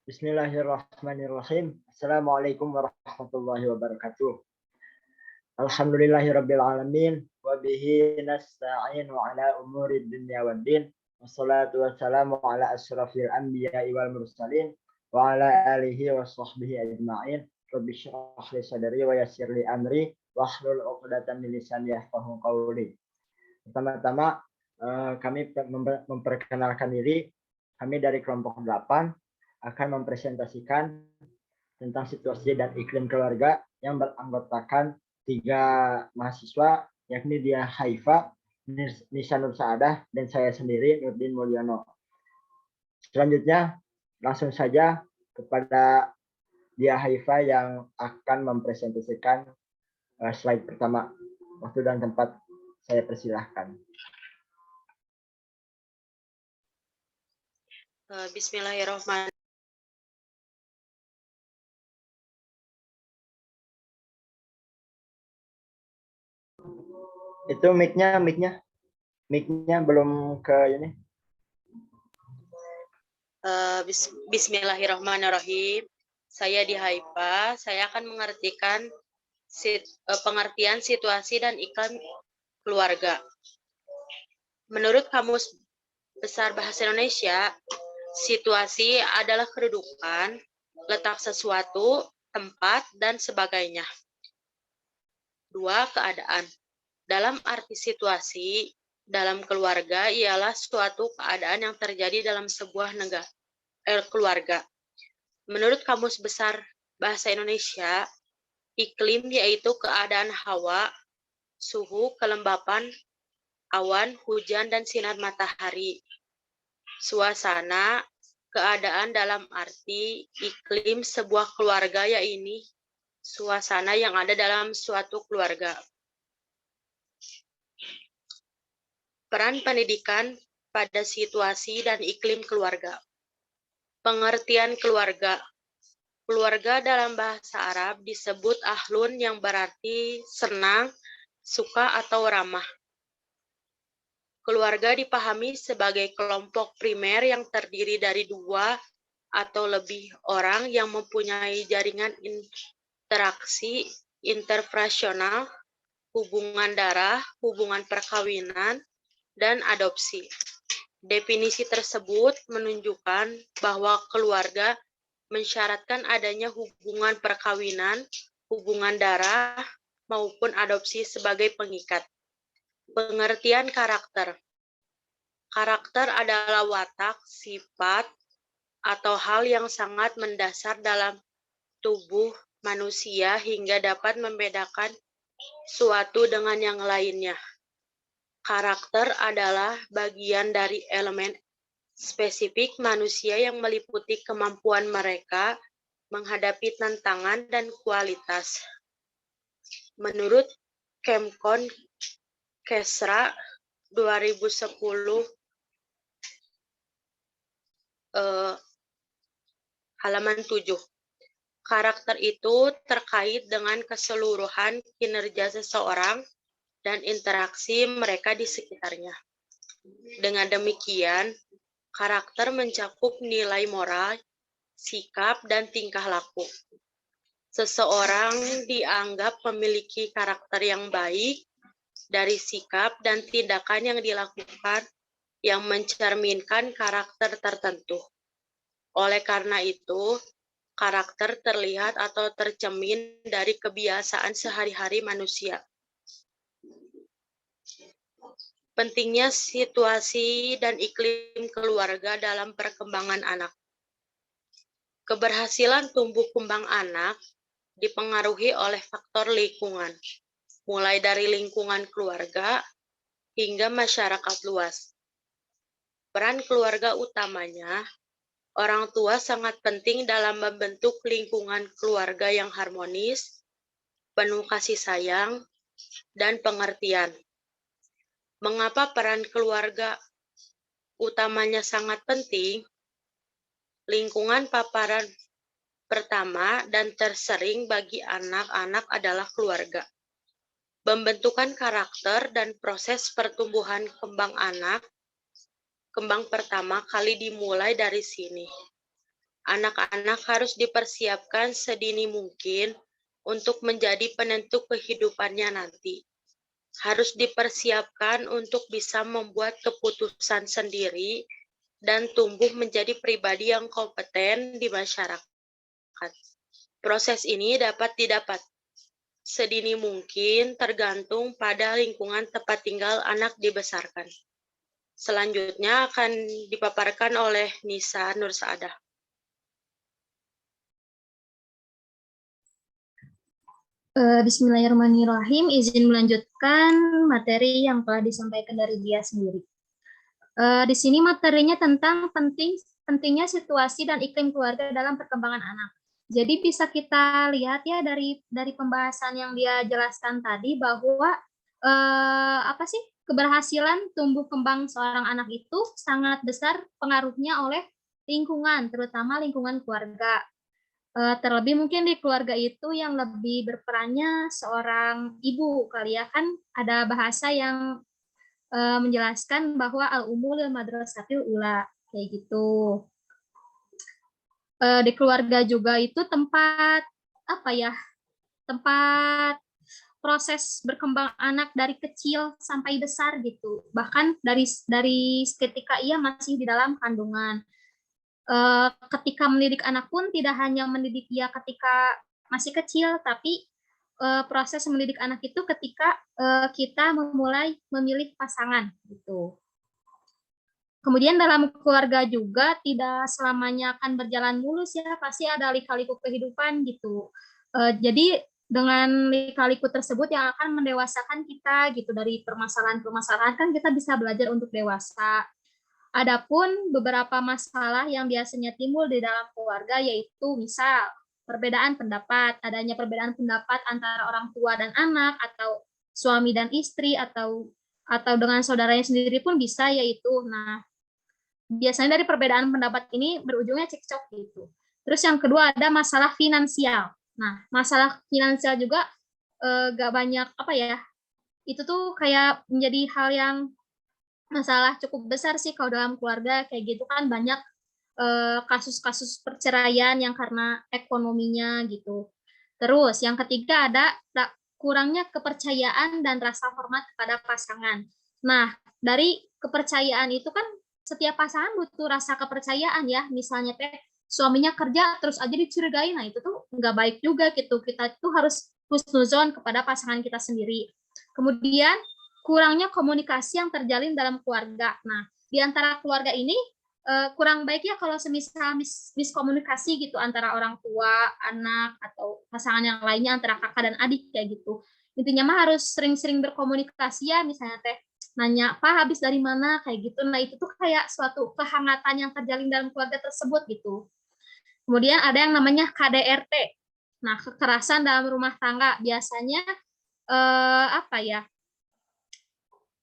Bismillahirrahmanirrahim. Assalamualaikum warahmatullahi wabarakatuh. Alhamdulillahirabbil alamin wa bihi nasta'inu ala umuri dunya waddin. Wassalatu wassalamu ala asyrafil anbiya'i wal mursalin wa ala alihi wa sahbihi ajma'in. Rabbi shrah li sadri wa yassir li amri wahlul 'uqdatam min lisani yafqahu qawli. Pertama-tama kami memperkenalkan diri. Kami dari kelompok 8 akan mempresentasikan tentang situasi dan iklim keluarga yang beranggotakan 3 mahasiswa, yakni Dia Haifa, Nisa Nur Saadah, dan saya sendiri, Nurdin Mulyono. Selanjutnya, langsung saja kepada Dia Haifa yang akan mempresentasikan slide pertama. Waktu dan tempat saya persilahkan. Bismillahirrahmanirrahim. Itu mic-nya belum ke ini. Bismillahirrahmanirrahim. Saya Dia Haifa. Saya akan mengartikan pengertian situasi dan iklim keluarga. Menurut Kamus Besar Bahasa Indonesia, situasi adalah kedudukan, letak sesuatu, tempat, dan sebagainya. 2. Keadaan. Dalam arti situasi, dalam keluarga ialah suatu keadaan yang terjadi dalam sebuah keluarga. Menurut Kamus Besar Bahasa Indonesia, iklim yaitu keadaan hawa, suhu, kelembapan, awan, hujan, dan sinar matahari. Suasana, keadaan dalam arti iklim sebuah keluarga yaitu suasana yang ada dalam suatu keluarga. Peran pendidikan pada situasi dan iklim keluarga. Pengertian keluarga. Keluarga dalam bahasa Arab disebut ahlun yang berarti senang, suka, atau ramah. Keluarga dipahami sebagai kelompok primer yang terdiri dari 2 atau lebih orang yang mempunyai jaringan interaksi interpersonal, hubungan darah, hubungan perkawinan, dan adopsi. Definisi tersebut menunjukkan bahwa keluarga mensyaratkan adanya hubungan perkawinan, hubungan darah, maupun adopsi sebagai pengikat. Pengertian karakter. Karakter adalah watak, sifat, atau hal yang sangat mendasar dalam tubuh manusia hingga dapat membedakan suatu dengan yang lainnya. Karakter adalah bagian dari elemen spesifik manusia yang meliputi kemampuan mereka menghadapi tantangan dan kualitas. Menurut Kemkon Kesra 2010 halaman 7. Karakter itu terkait dengan keseluruhan kinerja seseorang dan interaksi mereka di sekitarnya. Dengan demikian, karakter mencakup nilai moral, sikap, dan tingkah laku. Seseorang dianggap memiliki karakter yang baik dari sikap dan tindakan yang dilakukan yang mencerminkan karakter tertentu. Oleh karena itu, karakter terlihat atau tercermin dari kebiasaan sehari-hari manusia. Pentingnya situasi dan iklim keluarga dalam perkembangan anak. Keberhasilan tumbuh kembang anak dipengaruhi oleh faktor lingkungan, mulai dari lingkungan keluarga hingga masyarakat luas. Peran keluarga utamanya, orang tua sangat penting dalam membentuk lingkungan keluarga yang harmonis, penuh kasih sayang, dan pengertian. Mengapa peran keluarga utamanya sangat penting? Lingkungan paparan pertama dan tersering bagi anak-anak adalah keluarga. Pembentukan karakter dan proses pertumbuhan kembang anak, kembang pertama kali dimulai dari sini. Anak-anak harus dipersiapkan sedini mungkin untuk menjadi penentu kehidupannya nanti. Harus dipersiapkan untuk bisa membuat keputusan sendiri dan tumbuh menjadi pribadi yang kompeten di masyarakat. Proses ini dapat didapat sedini mungkin tergantung pada lingkungan tempat tinggal anak dibesarkan. Selanjutnya akan dipaparkan oleh Nisa Nur Saadah. Bismillahirrahmanirrahim. Izin melanjutkan materi yang telah disampaikan dari dia sendiri. Di sini materinya tentang pentingnya situasi dan iklim keluarga dalam perkembangan anak. Jadi bisa kita lihat ya dari pembahasan yang dia jelaskan tadi bahwa keberhasilan tumbuh kembang seorang anak itu sangat besar pengaruhnya oleh lingkungan, terutama lingkungan keluarga. Terlebih mungkin di keluarga itu yang lebih berperannya seorang ibu kali ya, kan ada bahasa yang menjelaskan bahwa al-ummu lil madrasatil ula, kayak gitu. Di keluarga juga itu tempat tempat proses berkembang anak dari kecil sampai besar gitu, bahkan dari ketika ia masih di dalam kandungan. Ketika mendidik anak pun tidak hanya mendidik dia ketika masih kecil, tapi proses mendidik anak itu ketika kita memulai memilih pasangan gitu. Kemudian dalam keluarga juga tidak selamanya akan berjalan mulus ya, pasti ada lika-liku kehidupan gitu. Jadi dengan lika-liku tersebut yang akan mendewasakan kita gitu, dari permasalahan-permasalahan kan kita bisa belajar untuk dewasa. Adapun beberapa masalah yang biasanya timbul di dalam keluarga yaitu misal perbedaan pendapat, adanya perbedaan pendapat antara orang tua dan anak, atau suami dan istri, atau dengan saudaranya sendiri pun bisa, yaitu biasanya dari perbedaan pendapat ini berujungnya cekcok gitu. Terus yang kedua ada masalah finansial. Nah, masalah finansial juga gak banyak itu tuh kayak menjadi hal yang masalah cukup besar sih kalau dalam keluarga, kayak gitu kan banyak kasus-kasus perceraian yang karena ekonominya gitu. Terus yang ketiga ada kurangnya kepercayaan dan rasa hormat kepada pasangan. Nah, dari kepercayaan itu kan setiap pasangan butuh rasa kepercayaan ya. Misalnya suaminya kerja terus aja dicurigai, nah itu tuh nggak baik juga gitu. Kita tuh harus husnuzon kepada pasangan kita sendiri. Kemudian kurangnya komunikasi yang terjalin dalam keluarga. Nah, di antara keluarga ini kurang baik ya kalau semisal miskomunikasi gitu antara orang tua, anak, atau pasangan yang lainnya, antara kakak dan adik kayak gitu. Intinya mah harus sering-sering berkomunikasi ya, misalnya nanya, Pak habis dari mana, kayak gitu. Nah, itu tuh kayak suatu kehangatan yang terjalin dalam keluarga tersebut gitu. Kemudian ada yang namanya KDRT. Nah, kekerasan dalam rumah tangga biasanya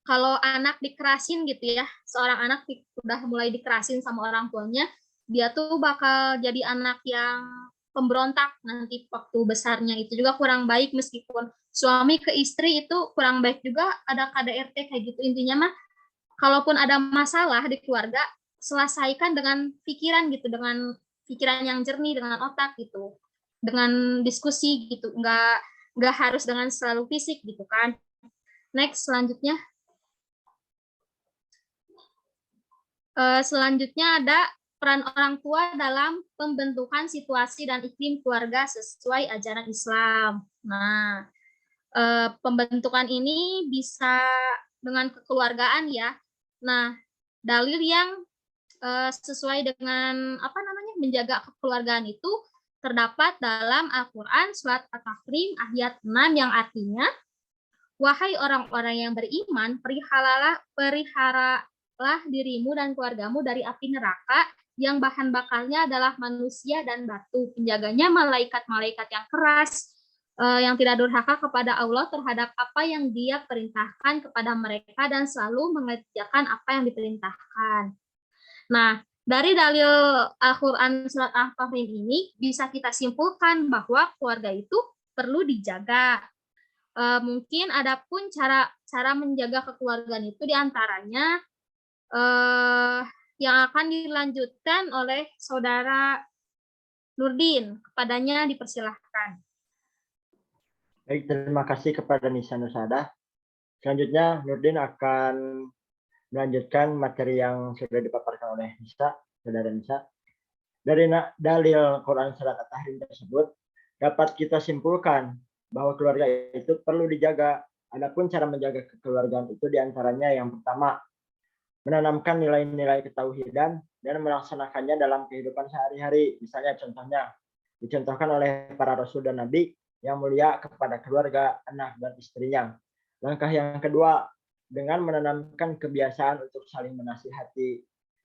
kalau anak dikerasin gitu ya, seorang anak udah mulai dikerasin sama orang tuanya, dia tuh bakal jadi anak yang pemberontak nanti waktu besarnya. Itu juga kurang baik, meskipun suami ke istri itu kurang baik juga, ada KDRT kayak gitu. Intinya mah kalaupun ada masalah di keluarga, selesaikan dengan pikiran gitu, dengan pikiran yang jernih, dengan otak gitu, dengan diskusi gitu, nggak harus dengan selalu fisik gitu kan. Next, selanjutnya ada peran orang tua dalam pembentukan situasi dan iklim keluarga sesuai ajaran Islam. Nah, pembentukan ini bisa dengan kekeluargaan ya. Nah, dalil yang sesuai dengan menjaga kekeluargaan itu terdapat dalam Al-Quran surat At-Tahrim ayat 6 yang artinya, wahai orang-orang yang beriman, peliharalah dirimu dan keluargamu dari api neraka yang bahan bakarnya adalah manusia dan batu. Penjaganya malaikat-malaikat yang keras, yang tidak durhaka kepada Allah terhadap apa yang Dia perintahkan kepada mereka dan selalu mengerjakan apa yang diperintahkan. Nah, dari dalil Al-Quran surat Al-Tahrim ini bisa kita simpulkan bahwa keluarga itu perlu dijaga. Mungkin ada pun cara menjaga kekeluargaan itu diantaranya yang akan dilanjutkan oleh saudara Nurdin, kepadanya dipersilahkan. Baik, terima kasih kepada Nisa Nusada. Selanjutnya, Nurdin akan melanjutkan materi yang sudah dipaparkan oleh Nisa, saudara Nisa. Dari dalil Quran Surat At-Tahrim tersebut, dapat kita simpulkan bahwa keluarga itu perlu dijaga. Adapun cara menjaga kekeluargaan itu diantaranya yang pertama, menanamkan nilai-nilai ketauhidan dan melaksanakannya dalam kehidupan sehari-hari. Misalnya contohnya, dicontohkan oleh para Rasul dan Nabi yang mulia kepada keluarga, anak, dan istrinya. Langkah yang kedua, dengan menanamkan kebiasaan untuk saling menasihati,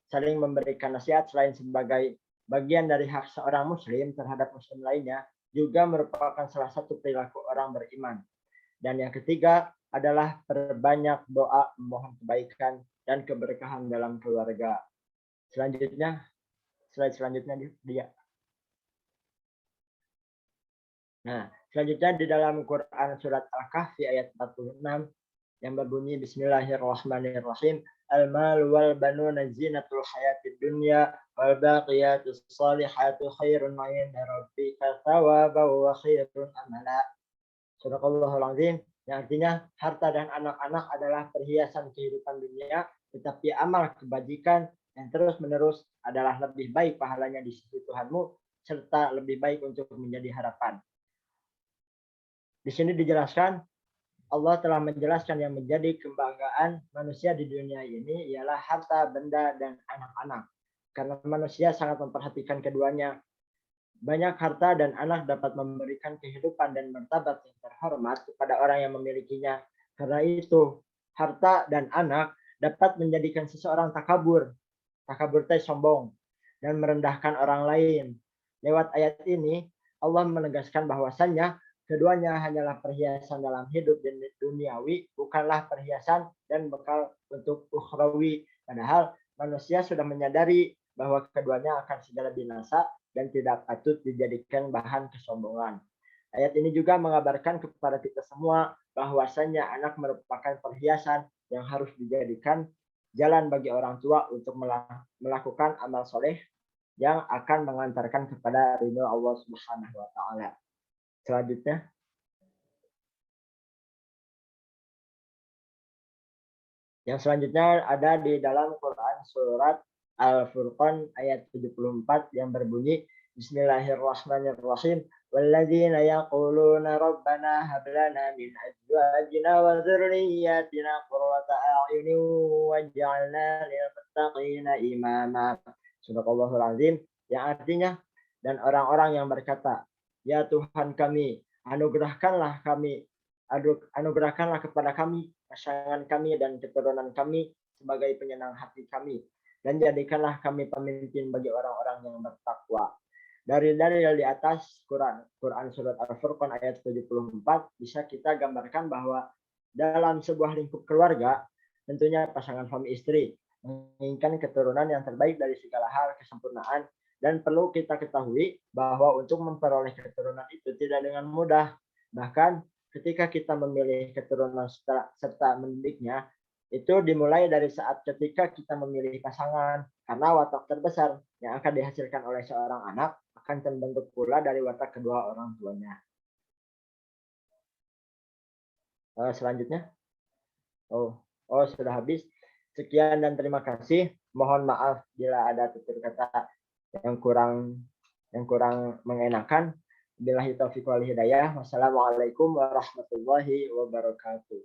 saling memberikan nasihat selain sebagai bagian dari hak seorang muslim terhadap muslim lainnya, juga merupakan salah satu perilaku orang beriman. Dan yang ketiga adalah perbanyak doa memohon kebaikan dan keberkahan dalam keluarga. Selanjutnya, slide selanjutnya dia. Nah, selanjutnya di dalam Quran surat Al-Kahfi ayat 46 yang berbunyi Bismillahirrahmanirrahim. Al-mal wal banuna zinatul hayatid dunya wal baqiyatus salihatu khairun 'inda rabbika thawaban wa khairun amala. Sadaqallahul azim, yang artinya harta dan anak-anak adalah perhiasan kehidupan dunia, tetapi amal kebajikan yang terus-menerus adalah lebih baik pahalanya di sisi Tuhanmu serta lebih baik untuk menjadi harapan. Di sini dijelaskan, Allah telah menjelaskan yang menjadi kebanggaan manusia di dunia ini ialah harta, benda, dan anak-anak. Karena manusia sangat memperhatikan keduanya. Banyak harta dan anak dapat memberikan kehidupan dan martabat yang terhormat kepada orang yang memilikinya. Karena itu, harta dan anak dapat menjadikan seseorang takabur. Takabur itu sombong dan merendahkan orang lain. Lewat ayat ini, Allah menegaskan bahwasannya keduanya hanyalah perhiasan dalam hidup dan duniawi, bukanlah perhiasan dan bekal untuk ukhrawi. Padahal manusia sudah menyadari bahwa keduanya akan segera binasa dan tidak patut dijadikan bahan kesombongan. Ayat ini juga mengabarkan kepada kita semua bahwasannya anak merupakan perhiasan yang harus dijadikan jalan bagi orang tua untuk melakukan amal soleh yang akan mengantarkan kepada ridho Allah Subhanahu wa taala. Selanjutnya, yang selanjutnya ada di dalam Quran surat Al-Furqan ayat 74 yang berbunyi Bismillahirrahmanirrahim. Walladzina yaquluna rabbana hab lana min azwajina wa dzurriyyatina qurrata a'yunin waj'alna lil muttaqina imama. Sadaqallahul azim, yang artinya, dan orang-orang yang berkata, ya Tuhan kami, anugerahkanlah kepada kami pasangan kami dan keturunan kami sebagai penyenang hati kami, dan jadikanlah kami pemimpin bagi orang-orang yang bertakwa. Dari di atas Quran surat Al-Furqan ayat 74 bisa kita gambarkan bahwa dalam sebuah lingkup keluarga, tentunya pasangan suami istri menginginkan keturunan yang terbaik dari segala hal kesempurnaan. Dan perlu kita ketahui bahwa untuk memperoleh keturunan itu tidak dengan mudah. Bahkan ketika kita memilih keturunan serta mendidiknya, itu dimulai dari saat ketika kita memilih pasangan. Karena watak terbesar yang akan dihasilkan oleh seorang anak akan terbentuk pula dari watak kedua orang tuanya. Selanjutnya. Sudah habis. Sekian dan terima kasih. Mohon maaf bila ada tutur kata yang kurang mengenakan. Billahi taufiq wal hidayah. Wassalamualaikum warahmatullahi wabarakatuh.